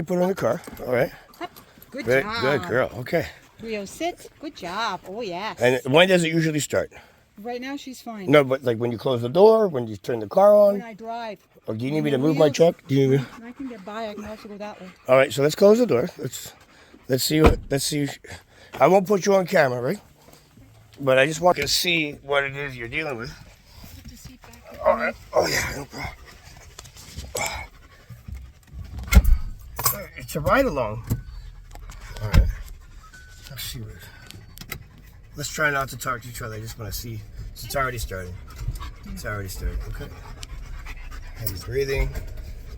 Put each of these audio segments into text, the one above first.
You put her in the car. All right. Good Very job. good girl. Okay. Rio, sit. Good job. Oh, yes. And when does it usually start? Right now, she's fine. No, but like when you close the door, when you turn the car on. When I drive. Or do you need me to move my truck? Do you need me? I can get by. I can also go that way. All right. So let's close the door. Let's see. I won't put you on camera, right? But I just want to see what it is you're dealing with. Put the seat back. All right. Oh yeah. No problem. It's a ride along. All right. Let's see. Let's try not to talk to each other. I just want to see. It's already starting. It's already starting. Okay. Heavy breathing,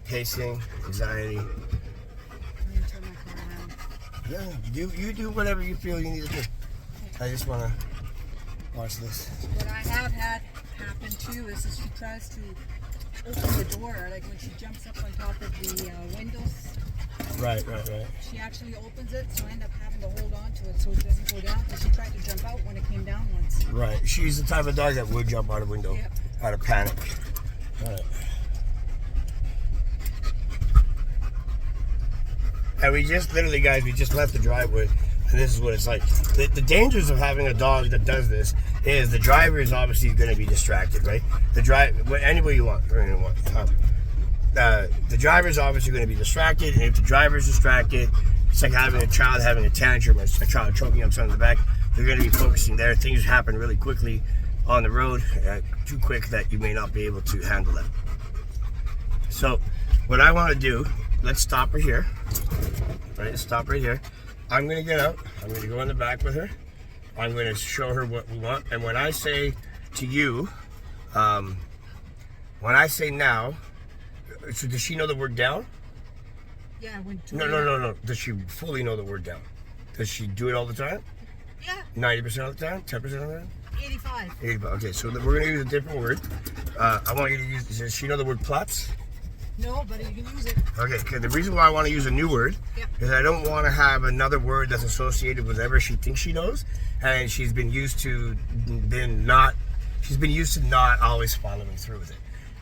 pacing, anxiety. I'm gonna turn my car around. Yeah. You do whatever you feel you need to do. I just want to watch this. What I have had happen too is she tries to open the door, like when she jumps up on top of the windows. Right. She actually opens it, so I end up having to hold on to it so it doesn't go down. Because she tried to jump out when it came down once. Right. She's the type of dog that would jump out a window out of panic. All right. And we just literally, guys, we just left the driveway, and this is what it's like. The dangers of having a dog that does this is the driver is obviously going to be distracted, right? Any way you want. The driver is obviously going to be distracted, and if the driver is distracted, it's like having a child having a tantrum, a child choking up something in the back. You're going to be focusing there. Things happen really quickly on the road, too quick that you may not be able to handle them. So, what I want to do, let's stop her here. Right, stop right here. I'm going to get out. I'm going to go in the back with her. I'm going to show her what we want. And when I say to you, when I say now, so does she know the word down? Yeah, No. Does she fully know the word down? Does she do it all the time? Yeah. 90% of the time? 10% of the time? 85. 85. Okay, so we're going to use a different word. I want you to use, does she know the word Platz? No, but you can use it. Okay, the reason why I want to use a new word is I don't want to have another word that's associated with whatever she thinks she knows, and she's been used to not always following through with it.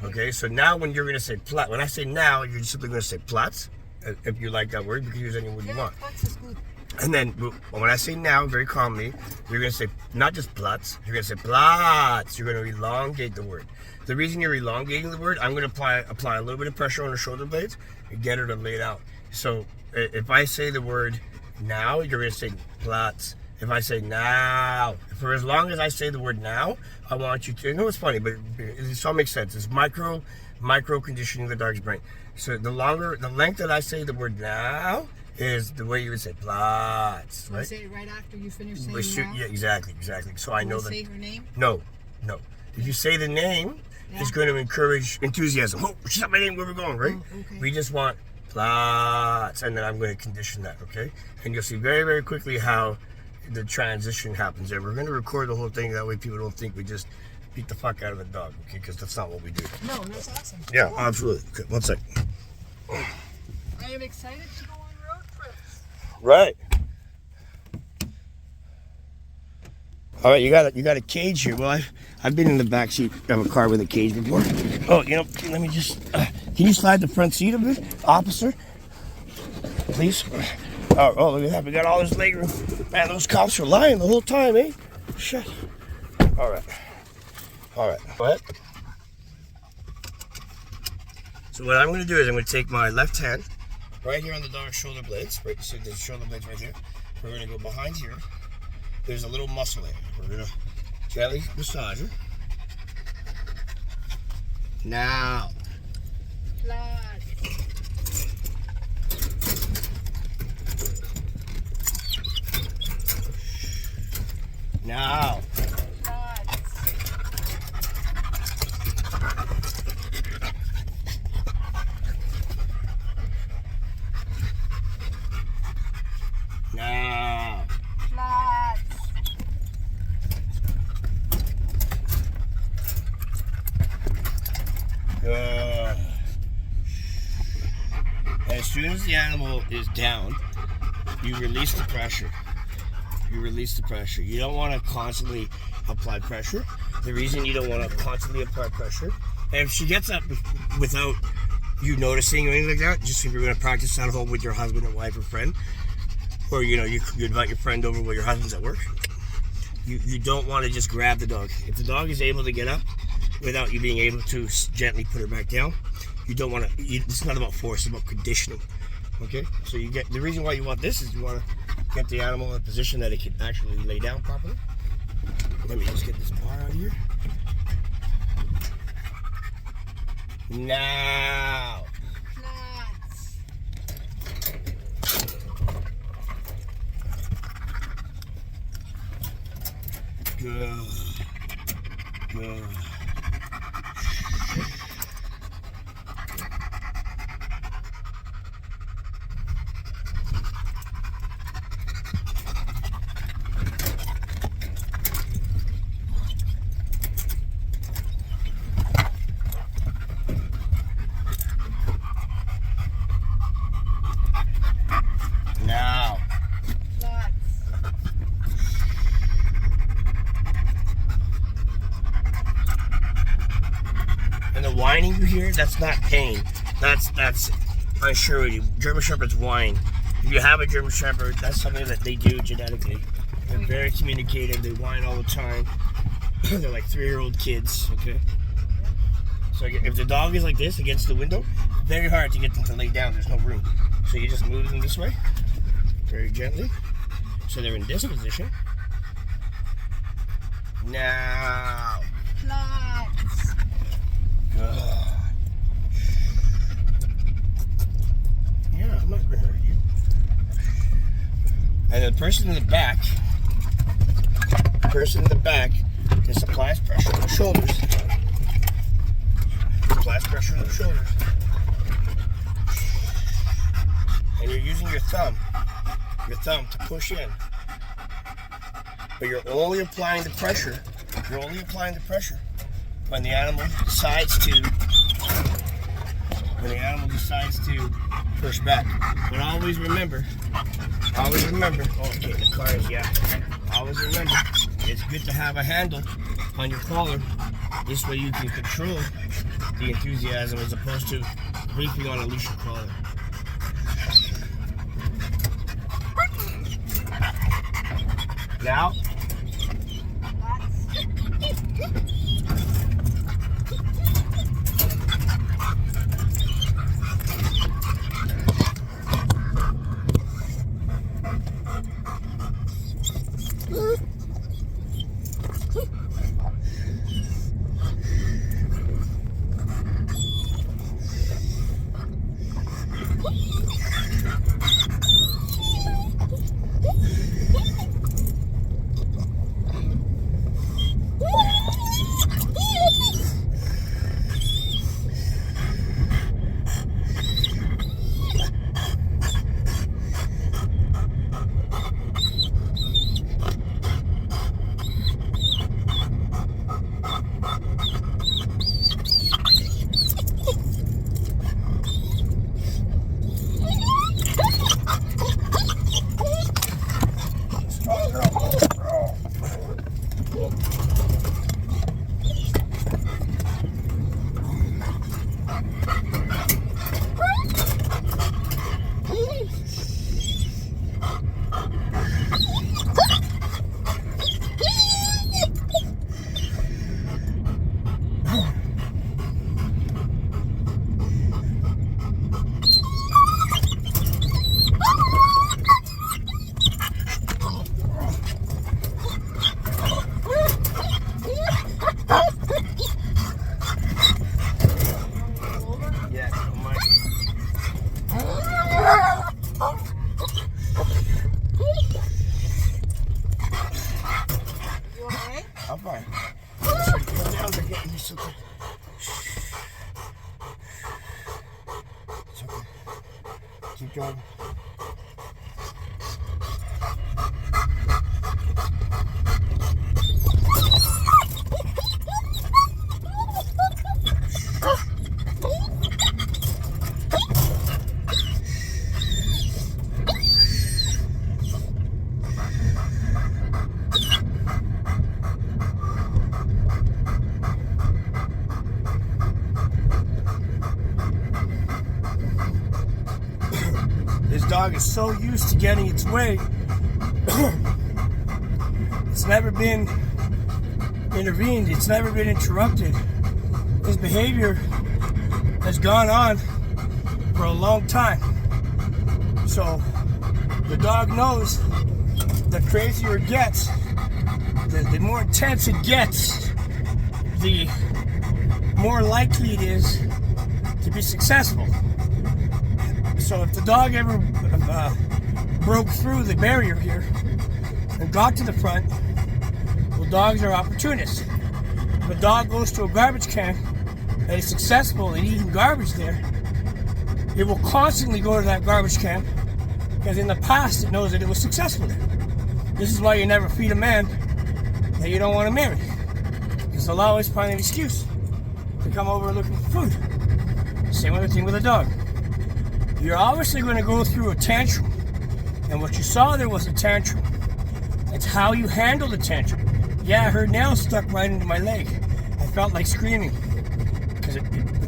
Okay, so now when you're going to say Platz, when I say now, you're simply going to say Platz. If you like that word, you can use any word you want. Platz is good. And then when I say now, very calmly, you're going to say not just Platz, you're going to say Platz. You're going to elongate the word. The reason you're elongating the word, I'm going to apply a little bit of pressure on her shoulder blades and get her to lay it out. So if I say the word now, you're going to say Platz. If I say now, for as long as I say the word now, I want you to, I know it's funny, but it all makes sense. It's micro conditioning the dog's brain. So the length that I say the word now is the way you would say Platz, right? You say it right after you finish saying now? Yeah, exactly. So I know that. Say her name? No. If you say the name, it's going to encourage enthusiasm. Oh, she's not my name, where we're going, right? Oh, okay. We just want Platz, and then I'm going to condition that, okay? And you'll see very, very quickly how the transition happens there. We're going to record the whole thing, that way people don't think we just beat the fuck out of a dog, okay? Because that's not what we do. No, that's awesome. Yeah, absolutely. Okay, one second. I am excited to go on road trips. Right. All right, you got a cage here. Well, I've been in the back seat of a car with a cage before. Oh, let me just. Can you slide the front seat a bit, officer? Please. Oh, look at that. We got all this leg room. Man, those cops are lying the whole time, eh? Shit. All right. Go ahead. So what I'm going to do is I'm going to take my left hand right here on the dog's shoulder blades. Right, you see the shoulder blades right here. We're going to go behind here. There's a little muscle there. We're going to gently massage her. Now. Now. Now. Good. As soon as the animal is down, you release the pressure. You don't want to constantly apply pressure. The reason you don't want to constantly apply pressure, and if she gets up without you noticing or anything like that, just if you're going to practice at home with your husband or wife or friend, or you invite your friend over while your husband's at work, you don't want to just grab the dog. If the dog is able to get up without you being able to gently put her back down, you don't want to. It's not about force; it's about conditioning. Okay, so you get the reason why you want this is you want to get the animal in a position that it can actually lay down properly. Let me just get this bar out of here. Now. Nuts. Good. Good. Now. Nuts. And the whining you hear, that's not pain. That's unsurety. German Shepherds whine. If you have a German Shepherd, that's something that they do genetically. They're very communicative. They whine all the time. They're like 3-year-old kids. Okay. So if the dog is like this against the window, very hard to get them to lay down. There's no room. So you just move them this way, very gently. So they're in this position. Now. Nuts. Good. Yeah, I'm not going to hurt you. And the person in the back just applies pressure on the shoulders. Applies pressure on the shoulders. And you're using your thumb to push in. But you're only applying the pressure. When the animal decides to push back. But always remember, always remember, it's good to have a handle on your collar. This way you can control the enthusiasm as opposed to leaping on a leash or collar. Now, I'm fine. They're getting me something. It's okay. Keep going. dog is so used to getting its way, it's never been intervened, it's never been interrupted. His behavior has gone on for a long time. So the dog knows the crazier it gets, the more intense it gets, the more likely it is to be successful. So if the dog ever broke through the barrier here and got to the front, well, dogs are opportunists. If a dog goes to a garbage can and is successful in eating garbage there, it will constantly go to that garbage can because in the past it knows that it was successful there. This is why you never feed a man that you don't want to marry, because they'll always find an excuse to come over looking for food. Same other thing with a dog. You're obviously going to go through a tantrum, and what you saw there was a tantrum. It's how you handle the tantrum. Yeah, her nail stuck right into my leg. I felt like screaming because it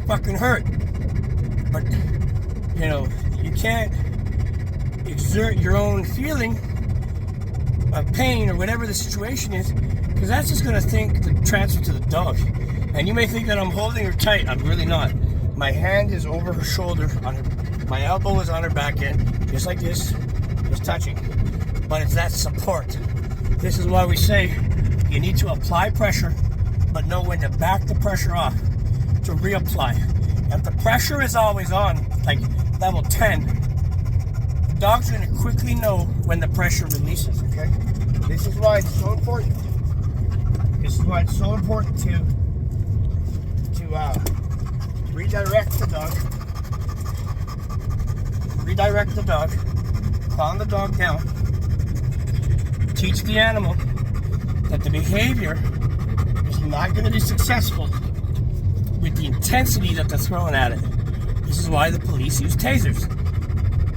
fucking hurt. But you know, you can't exert your own feeling of pain or whatever the situation is, because that's just going to transfer to the dog. And you may think that I'm holding her tight. I'm really not. My hand is over her shoulder, my elbow is on her back end, just like this, just touching. But it's that support. This is why we say you need to apply pressure, but know when to back the pressure off to reapply. If the pressure is always on, like level 10, the dog's going to quickly know when the pressure releases, okay? This is why it's so important. This is why it's so important to redirect the dog. Redirect the dog. Calm the dog down. Teach the animal that the behavior is not going to be successful with the intensity that they're throwing at it. This is why the police use tasers.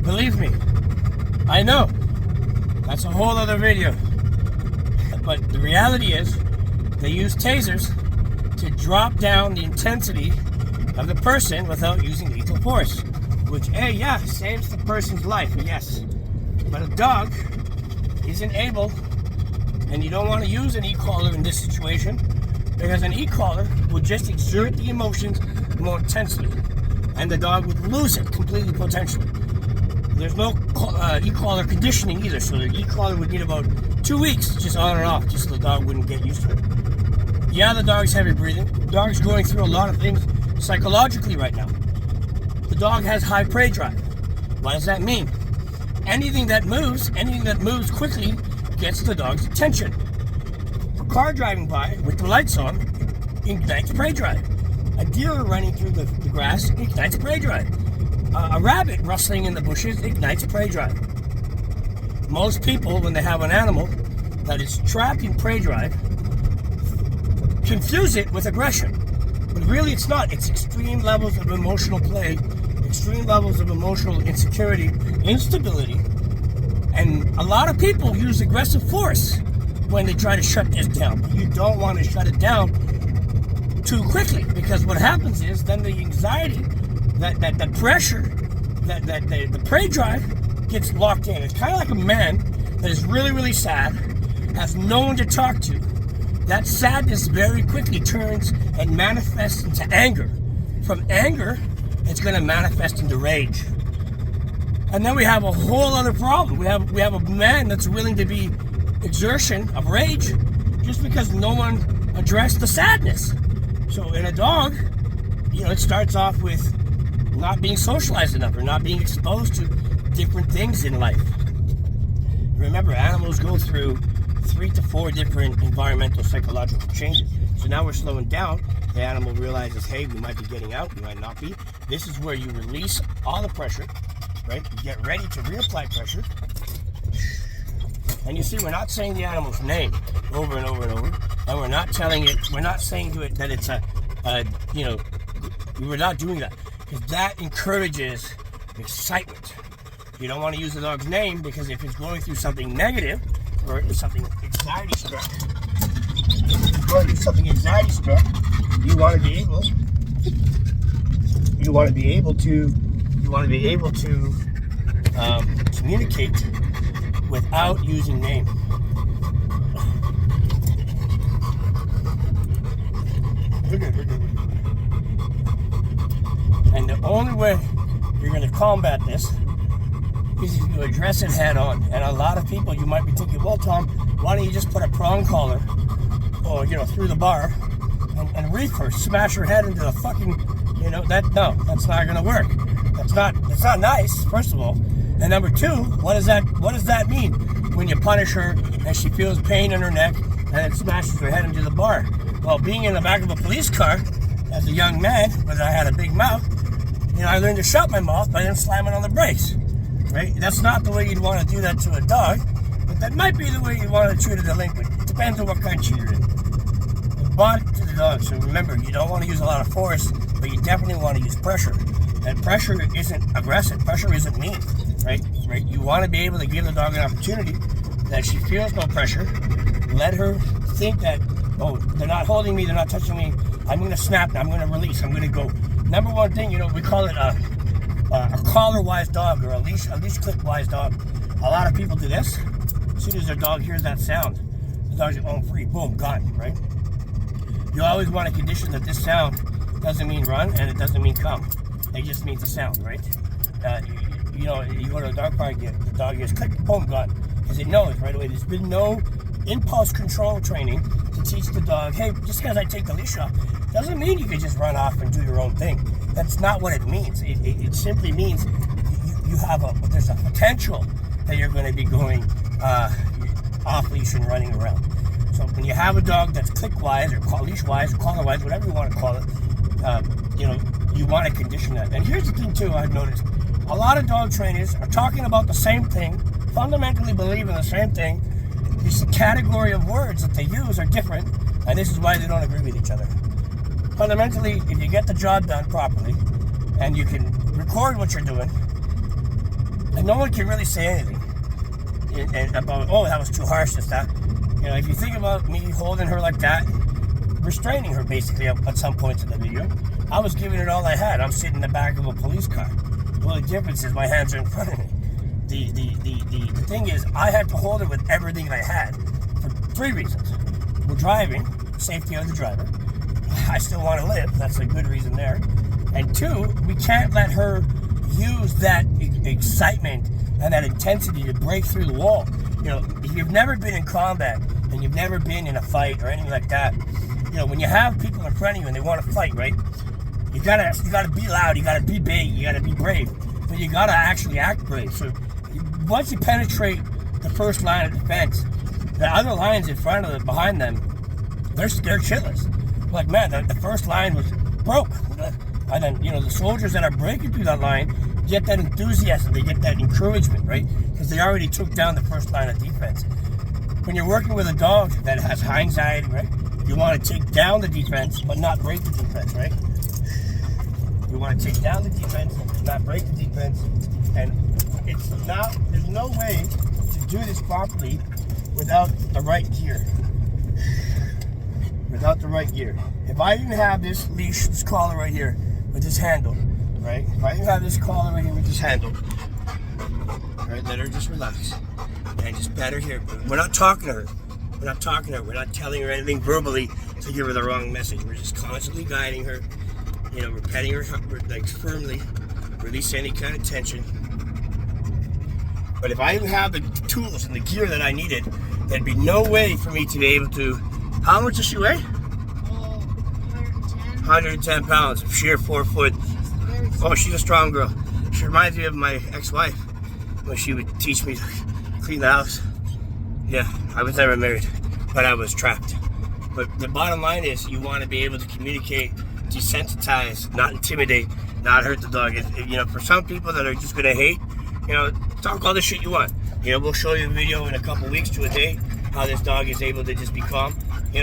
Believe me, I know. That's a whole other video. But the reality is, they use tasers to drop down the intensity of the person without using lethal force. Which, yeah, saves the person's life, yes. But a dog isn't able, and you don't want to use an e-collar in this situation, because an e-collar would just exert the emotions more intensely, and the dog would lose it completely potentially. There's no e-collar conditioning either, so the e-collar would need about 2 weeks just on and off, just so the dog wouldn't get used to it. Yeah, the dog's heavy breathing. The dog's going through a lot of things psychologically right now. The dog has high prey drive. What does that mean? Anything that moves quickly gets the dog's attention. A car driving by with the lights on ignites prey drive. A deer running through the grass ignites prey drive. A rabbit rustling in the bushes ignites prey drive. Most people, when they have an animal that is trapped in prey drive, confuse it with aggression. But really it's not. It's extreme levels of emotional play, extreme levels of emotional insecurity, instability, and a lot of people use aggressive force when they try to shut this down. But you don't want to shut it down too quickly, because what happens is then the anxiety, that pressure, the prey drive gets locked in. It's kind of like a man that is really, really sad, has no one to talk to. That sadness very quickly turns and manifests into anger. From anger, it's going to manifest into rage. And then we have a whole other problem. We have a man that's willing to be exertion of rage just because no one addressed the sadness. So in a dog, it starts off with not being socialized enough or not being exposed to different things in life. Remember, animals go through 3 to 4 different environmental psychological changes. So now we're slowing down. The animal realizes, hey, we might be getting out, we might not be. This is where you release all the pressure, right? You get ready to reapply pressure. And you see, we're not saying the animal's name over and over and over. And we're not saying to it that it's we're not doing that. Because that encourages excitement. You don't want to use the dog's name, because if it's going through something negative, or something anxiety struck, you want to be able to communicate without using name. We're good. And the only way you're going to combat this is if you address it head on. And a lot of people, you might be thinking, well, Tom, why don't you just put a prong collar or, through the bar and reef her, smash her head into the fucking, that's not going to work. That's not nice, first of all. And number two, what does that mean when you punish her and she feels pain in her neck and it smashes her head into the bar? Well, being in the back of a police car as a young man, when I had a big mouth, I learned to shut my mouth by then slamming on the brakes, right? That's not the way you'd want to do that to a dog, but that might be the way you want to treat a delinquent. It depends on what country you're in. But to the dog, so remember, you don't want to use a lot of force, but you definitely want to use pressure. And pressure isn't aggressive. Pressure isn't mean, right? You want to be able to give the dog an opportunity that she feels no pressure. Let her think that, oh, they're not holding me, they're not touching me. I'm going to snap, I'm going to release, I'm going to go. Number one thing, we call it a collar-wise dog or a leash clip-wise dog. A lot of people do this. As soon as their dog hears that sound, the dog's like, oh, free, boom, gone, right? You always want to condition that this sound doesn't mean run and it doesn't mean come. It just means the sound, right? You go to a dog park, the dog hears click, boom, gone. Because it knows right away. There's been no impulse control training to teach the dog, hey, just because I take the leash off, doesn't mean you can just run off and do your own thing. That's not what it means. It simply means there's a potential that you're going to be going off leash and running around. So when you have a dog that's click-wise or leash-wise or collar-wise, whatever you want to call it, you want to condition that. And here's the thing too, I've noticed. A lot of dog trainers are talking about the same thing, fundamentally believe in the same thing. Just the category of words that they use are different, and this is why they don't agree with each other. Fundamentally, if you get the job done properly, and you can record what you're doing, and no one can really say anything about, oh, that was too harsh, this, that. If you think about me holding her like that, restraining her basically at some points in the video, I was giving it all I had. I'm sitting in the back of a police car. Well, the difference is my hands are in front of me. The thing is, I had to hold her with everything I had for three reasons. We're driving, safety of the driver. I still want to live. That's a good reason there. And two, we can't let her use that excitement and that intensity to break through the wall. If you've never been in combat and you've never been in a fight or anything like that, when you have people in front of you and they want to fight, right? You gotta be loud, you gotta be big, you gotta be brave, but you gotta actually act brave. So once you penetrate the first line of defense, the other lines in front of them, behind them, they're shitless. Like, man, the first line was broke. And then, the soldiers that are breaking through that line get that enthusiasm, they get that encouragement, right? Because they already took down the first line of defense. When you're working with a dog that has high anxiety, right? You want to take down the defense, but not break the defense, right? You want to take down the defense, not break the defense. And there's no way to do this properly without the right gear. Without the right gear. If I didn't have this leash, this collar right here, with this handle, right? If I didn't have this collar right here with this handle, right, let her just relax. And just pat her here. We're not talking to her. We're not talking to her. We're not telling her anything verbally to give her the wrong message. We're just constantly guiding her. We're petting her like firmly, release any kind of tension. But if I didn't have the tools and the gear that I needed, there'd be no way for me to be able to. How much does she weigh? 110 pounds, sheer 4 foot. Oh, she's a strong girl. She reminds me of my ex-wife when she would teach me to clean the house. Yeah, I was never married, but I was trapped. But the bottom line is you want to be able to communicate, desensitize, not intimidate, not hurt the dog. For some people that are just going to hate, talk all the shit you want. We'll show you a video in a couple weeks to a day how this dog is able to just be calm.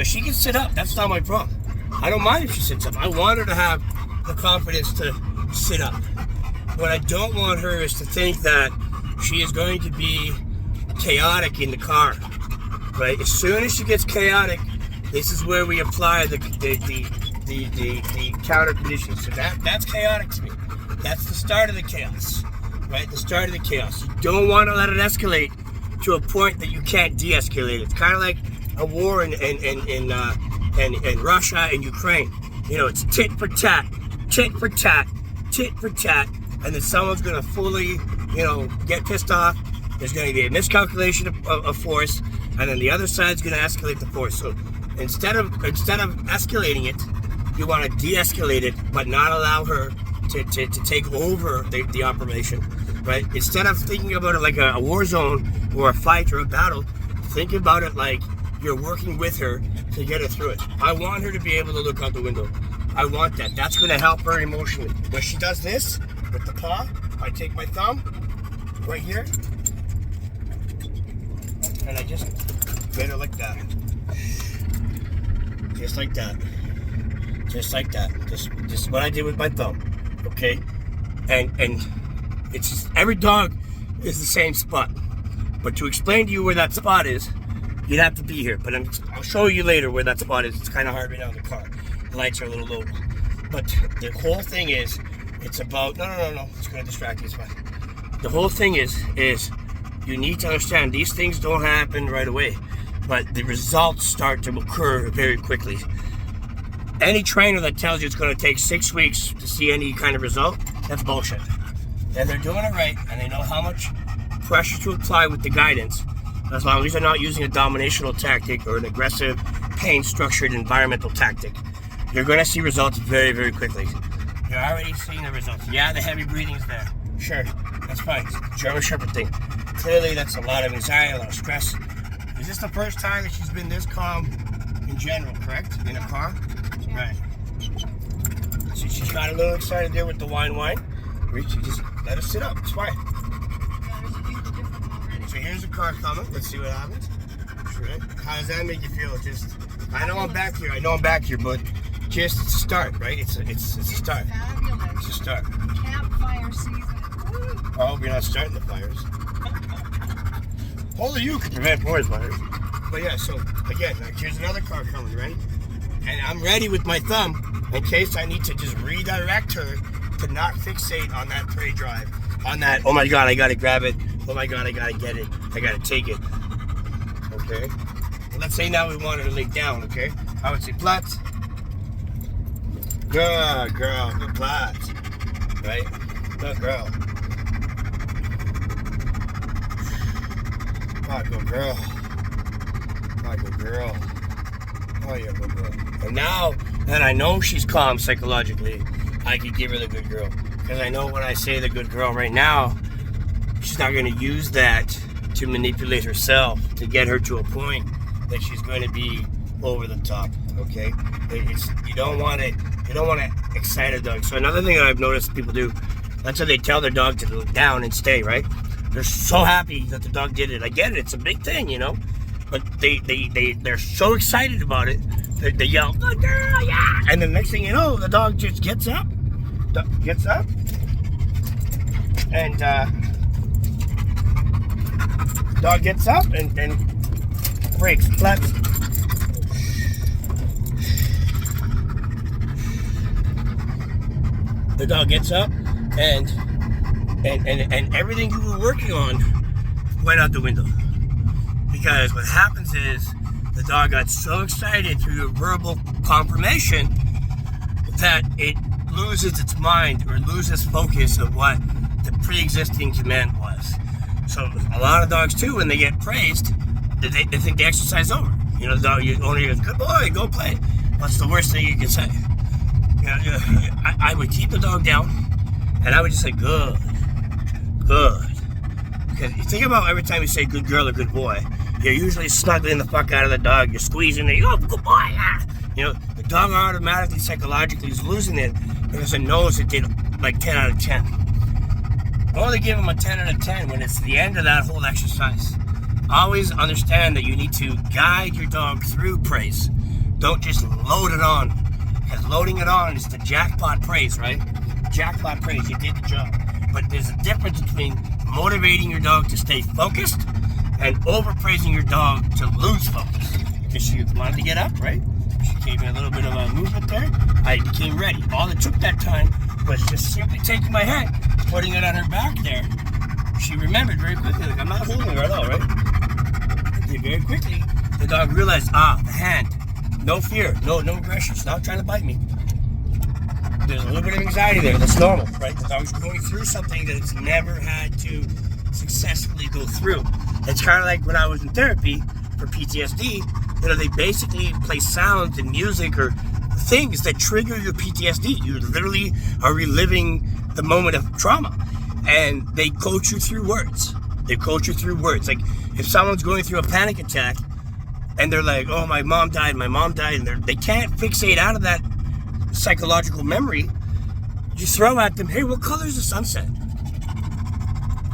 She can sit up. That's not my problem. I don't mind if she sits up. I want her to have the confidence to sit up. What I don't want her is to think that she is going to be chaotic in the car, right? As soon as she gets chaotic, this is where we apply the counter conditions. So that's chaotic to me. That's the start of the chaos, right? The start of the chaos. You don't want to let it escalate to a point that you can't de-escalate. It's kind of like a war in Russia and Ukraine. You know, it's tit for tat, tit for tat, tit for tat, and then someone's going to fully, get pissed off. There's going to be a miscalculation of force, and then the other side's going to escalate the force. So instead of escalating it, you want to de-escalate it, but not allow her to take over the operation, right? Instead of thinking about it like a war zone or a fight or a battle, think about it like you're working with her to get her through it. I want her to be able to look out the window. I want that. That's going to help her emotionally. When she does this with the paw, I take my thumb right here, and I just get her like that. Just like that. Just like that. Just what I did with my thumb. Okay? And it's just, every dog is the same spot. But to explain to you where that spot is, you'd have to be here. But I'll show you later where that spot is. It's kind of hard right now in the car. The lights are a little low. But the whole thing is, it's about... No. It's going to distract you. It's fine. The whole thing is you need to understand these things don't happen right away. But the results start to occur very quickly. Any trainer that tells you it's going to take 6 weeks to see any kind of result, that's bullshit. And they're doing it right, and they know how much pressure to apply with the guidance, as long as they're not using a dominational tactic or an aggressive, pain-structured environmental tactic. You're going to see results very, very quickly. You're already seeing the results. Yeah, the heavy breathing's there. Sure, that's fine. It's a German Shepherd thing. Clearly, that's a lot of anxiety, a lot of stress. Is this the first time that she's been this calm in general, correct? In a car? Right. See, she's got a little excited there with the wine. You just let her sit up. It's fine. So here's the car coming. Let's see what happens. Right. How does that make you feel? Just, I know I'm back here, but just it's a start, right? It's a start. Fabulous. It's a start. Campfire season. Woo. I hope you're not starting the fires. Only you can prevent forest fires. But yeah, so again, here's another car coming, right? And I'm ready with my thumb in case I need to just redirect her to not fixate on that prey drive. On that, oh my God, I gotta grab it. Oh my God, I gotta get it. I gotta take it. Okay? Well, let's say now we want her to lay down, okay? I would say Platz. Good girl, good Platz. Right? Good girl. Oh, good girl. Oh, good girl. Oh, yeah, good girl. And now that I know she's calm psychologically, I could give her the good girl. Because I know when I say the good girl right now, she's not going to use that to manipulate herself to get her to a point that she's going to be over the top. Okay? You don't want to excite a dog. So another thing that I've noticed people do, that's how they tell their dog to look down and stay, right? They're so happy that the dog did it. I get it. It's a big thing, But they're so excited about it that they yell, "Good girl, yeah!" And the next thing you know, the dog just gets up, and dog gets up and breaks, flaps. The dog gets up and everything you were working on went out the window. Because what happens is the dog got so excited through your verbal confirmation that it loses its mind or loses focus of what the pre-existing command was. So a lot of dogs too, when they get praised, they think the exercise is over. The dog owner goes, "Good boy, go play." That's the worst thing you can say. I would keep the dog down and I would just say, "Good, good." Because you think about every time you say good girl or good boy, you're usually snuggling the fuck out of the dog. You're squeezing it. "Oh, good boy." Ah. The dog automatically, psychologically is losing it because it knows it did like 10 out of 10. Only give them a 10 out of 10 when it's the end of that whole exercise. Always understand that you need to guide your dog through praise. Don't just load it on. Because loading it on is the jackpot praise, right? Jackpot praise, you did the job. But there's a difference between motivating your dog to stay focused and overpraising your dog to lose focus. Because she wanted to get up, right? She gave me a little bit of a movement there. I became ready. All it took that time was just simply taking my hand, putting it on her back there, she remembered very quickly, like, I'm not holding her at all, right? Okay, very quickly, the dog realized, the hand. No fear, no aggression. She's not trying to bite me. There's a little bit of anxiety there. That's normal, right? The dog's going through something that it's never had to successfully go through. It's kind of like when I was in therapy for PTSD. They basically play sounds and music or things that trigger your PTSD. You literally are reliving the moment of trauma, and they coach you through words. They coach you through words. Like if someone's going through a panic attack, and they're like, "Oh, my mom died," and they can't fixate out of that psychological memory. You throw at them, "Hey, what color is the sunset?"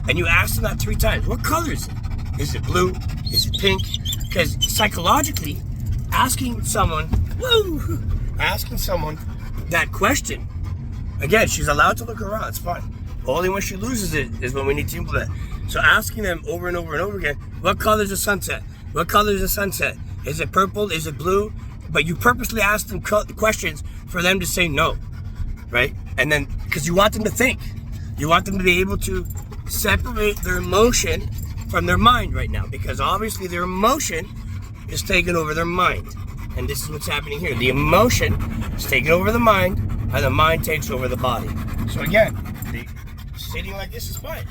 And you ask them that 3 times. What color is it? Is it blue? Is it pink? Because psychologically, asking someone that question, again, she's allowed to look around, it's fine. Only when she loses it is when we need to implement. So asking them over and over and over again, what color is the sunset? What color is the sunset? Is it purple? Is it blue? But you purposely ask them questions for them to say no, right? And then, because you want them to think. You want them to be able to separate their emotion from their mind right now, because obviously their emotion is taking over their mind. And this is what's happening here. The emotion is taking over the mind, and the mind takes over the body. So again, sitting like this is fine.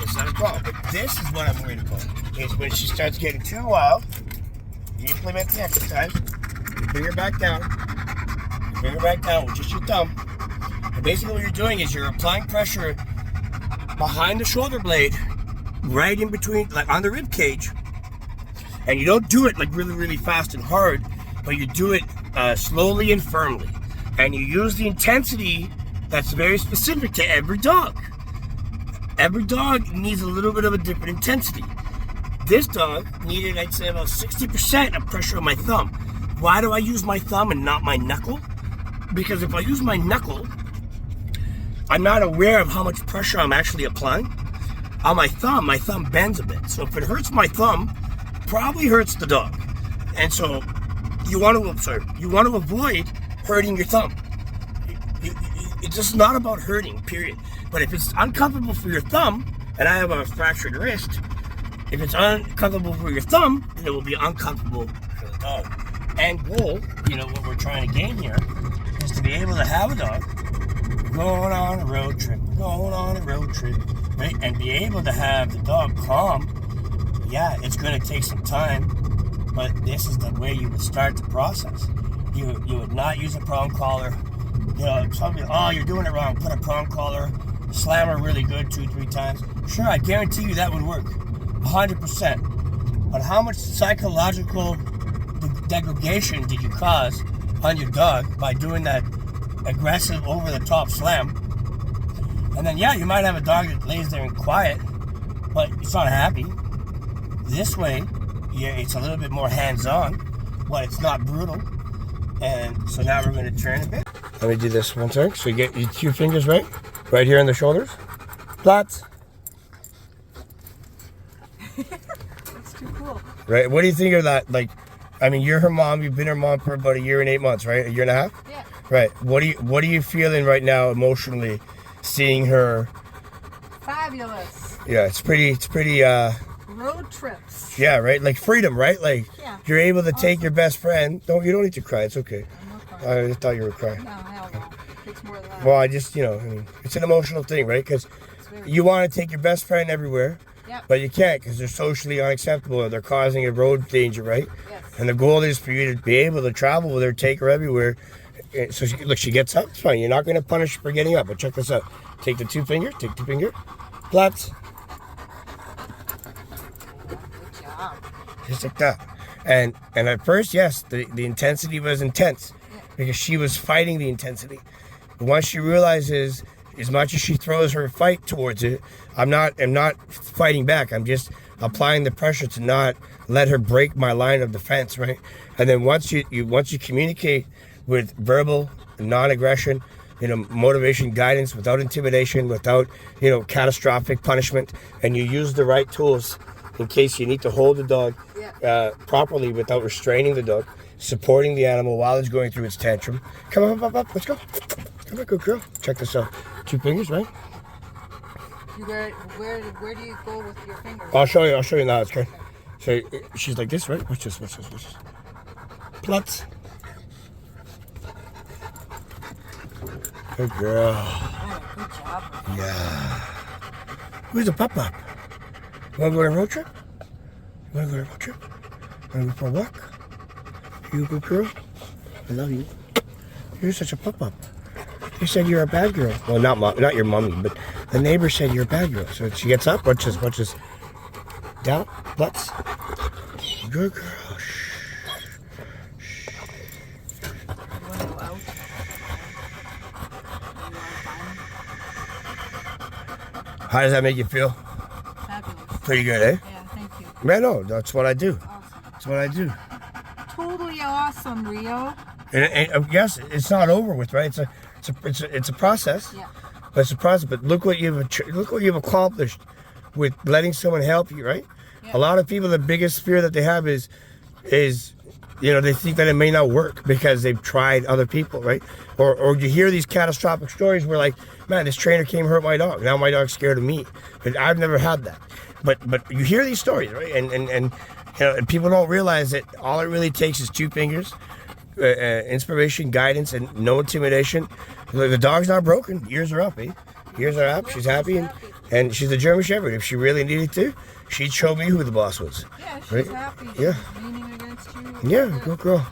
It's not a problem. But this is what I'm worried about. Is when she starts getting too wild, you implement the exercise, you bring her back down, with just your thumb. And basically what you're doing is you're applying pressure behind the shoulder blade, right in between, like on the rib cage. And you don't do it like really, really fast and hard, but you do it slowly and firmly. And you use the intensity that's very specific to every dog. Every dog needs a little bit of a different intensity. This dog needed, I'd say, about 60% of pressure on my thumb. Why do I use my thumb and not my knuckle? Because if I use my knuckle, I'm not aware of how much pressure I'm actually applying. On my thumb bends a bit. So if it hurts my thumb, probably hurts the dog. And so you want to avoid hurting your thumb. It's just not about hurting, period. But if it's uncomfortable for your thumb, and I have a fractured wrist, if it's uncomfortable for your thumb, then it will be uncomfortable for the dog. End goal, what we're trying to gain here, is to be able to have a dog going on a road trip, right? And be able to have the dog calm. Yeah, it's going to take some time, but this is the way you would start the process. You would not use a prong collar. Somebody, you're doing it wrong. Put a prong collar, slam her really good 2-3 times. Sure, I guarantee you that would work, 100%. But how much psychological degradation did you cause on your dog by doing that aggressive, over-the-top slam? And then, you might have a dog that lays there and quiet, but it's not happy. This way, it's a little bit more hands-on, but it's not brutal. And so now we're going to turn a bit. Let me do this one time. So you get your 2 fingers right here on the shoulders. Flat. That's too cool. Right. What do you think of that? You're her mom. You've been her mom for about 1 year and 8 months, right? 1.5 years? Yeah. Right. What are you feeling right now emotionally, seeing her? Fabulous. Yeah, it's pretty. Road trips. Yeah, right. Like freedom, right? You're able to take your best friend. You don't need to cry. It's okay. I'm not crying. I just thought you were crying. No, hell no. It takes more than that. Well, it's an emotional thing, right? Because you want to take your best friend everywhere, but you can't because they're socially unacceptable or they're causing a road danger, right? Yes. And the goal is for you to be able to travel with her, take her everywhere. So she gets up. It's fine. You're not going to punish her for getting up. But check this out. Take the 2 fingers. Take the finger. Flat. Good job. Just like that. And at first, yes, the intensity was intense because she was fighting the intensity. But once she realizes, as much as she throws her fight towards it, I'm not fighting back. I'm just applying the pressure to not let her break my line of defense, right? And then once you communicate with verbal non-aggression, motivation, guidance, without intimidation, without catastrophic punishment, and you use the right tools in case you need to hold the dog properly without restraining the dog, supporting the animal while it's going through its tantrum. Come on, up, let's go. Come on, good girl. Check this out. 2 fingers, right? Where do you go with your fingers? I'll show you now. It's good. So she's like this, right? Watch this. Plutz. Good girl. Oh, good job. Yeah. Who's the pop-up? You wanna go on a road trip? Wanna go for a walk? You a good girl? I love you. You're such a pop-up. They said you're a bad girl. Well, not your mommy, but the neighbor said you're a bad girl. So she gets up, watch this. Down, butts. Good girl. Shh. You want to go out? How does that make you feel? Fabulous. Pretty good, eh? Yeah, thank you. Man, no, that's what I do. Awesome. That's what I do. Totally awesome, Rio. And yes, it's not over with, right? It's a process. Yeah. But it's a process. But look what you've accomplished with letting someone help you, right? Yeah. A lot of people, the biggest fear that they have is they think that it may not work because they've tried other people, right? Or you hear these catastrophic stories where like, man, this trainer came hurt my dog. Now my dog's scared of me. But I've never had that. But you hear these stories, right? And people don't realize that all it really takes is 2 fingers, inspiration, guidance, and no intimidation. The dog's not broken. Ears are up, eh? Ears are up. She's happy, and she's a German Shepherd. If she really needed to, she'd show me who the boss was. Yeah, she's right? happy. Yeah. She's leaning against you. Yeah, good girl.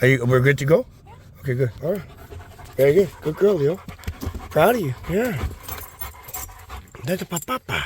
We're good to go? Yeah. Okay, good. All right. Very good. Good girl, Leo. Proud of you. Yeah. That's a papa.